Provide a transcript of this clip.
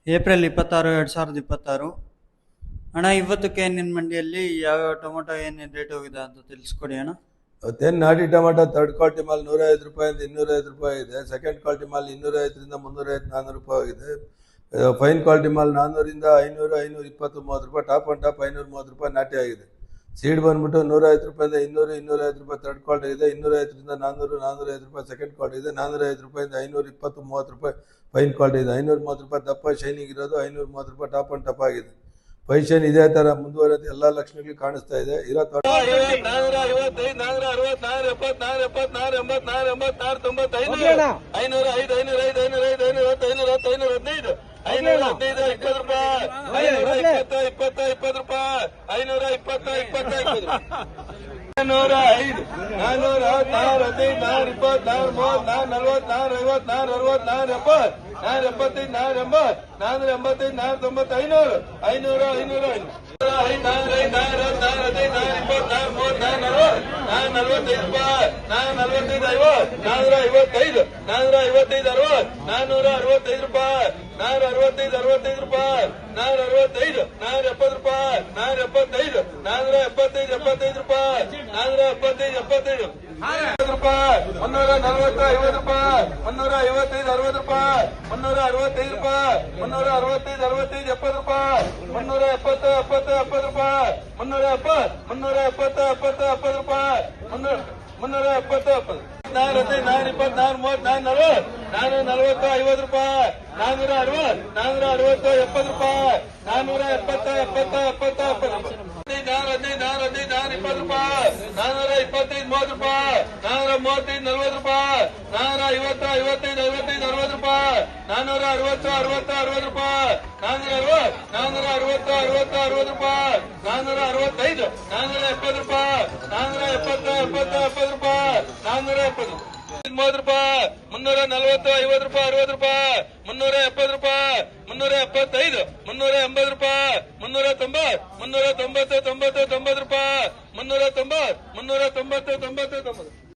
April 26, 2026. ಅಣ್ಣ, ಇವತ್ತಕ್ಕೆ ನಿನ್ನ ಮಂಡಿಯಲ್ಲಿ ಯಾವ್ಯಾವ ಟೊಮೊಟೊ ಏನೇನು ರೇಟ್ ಹೋಗಿದೆ ಅಂತ ತಿಳಿಸ್ಕೊಡಿ ಅಣ್ಣ. ಅವತ್ತೇನು ನಾಟಿ ಟೊಮಾಟೊ ಥರ್ಡ್ ಕ್ವಾಲಿಟಿ ಮಾಲ್ 150 ರೂಪಾಯಿಂದ 250 ರೂಪಾಯಿ ಇದೆ. ಸೆಕೆಂಡ್ ಕ್ವಾಲಿಟಿ ಮಾಲ್ 250ರಿಂದ 350, 400 ರೂಪಾಯಿ ಆಗಿದೆ. ಫೈನ್ ಕ್ವಾಲಿಟಿ ಮಾಲ್ 400ರಿಂದ 500, 520, 30 ರೂಪಾಯಿ. ಟಾಪ್ ಆನ್ ಟಾಪ್ 530 ರೂಪಾಯಿ ನಾಟಿ ಆಗಿದೆ. ಸೀಡ್ ಬಂದ್ಬಿಟ್ಟು 150 ರೂಪಾಯಿಂದ 200, 250 ರೂಪಾಯಿ ಥರ್ಡ್ ಕ್ವಾಲಿಟಿ ಇದೆ. 250ರಿಂದ 400, 450 ರೂಪಾಯಿ ಸೆಕೆಂಡ್ ಕ್ವಾಲಿಟಿ ಇದೆ. 450 ರೂಪಾಯಿಂದ 520, 30 ರೂಪಾಯಿ ಫೈನ್ ಕ್ವಾಲಿಟಿ ಇದೆ. 530 ರೂಪಾಯಿ ದಪ್ಪ ಶೈನಿಂಗ್ ಇರೋದು. 530 ರೂಪಾಯಿ ಟಾಪ್ ಆನ್ ಟಾಪ್ ಆಗಿದೆ. ಪೈಷನ್ ಇದೇ ತರ ಮುಂದುವರೆದ ಎಲ್ಲಾ ಲಕ್ಷಣಗಳು ಕಾಣಿಸ್ತಾ ಇದೆ. ಇರೋ 390, 390, 390, 90 ರೂಪಾಯಿ, 390, 390,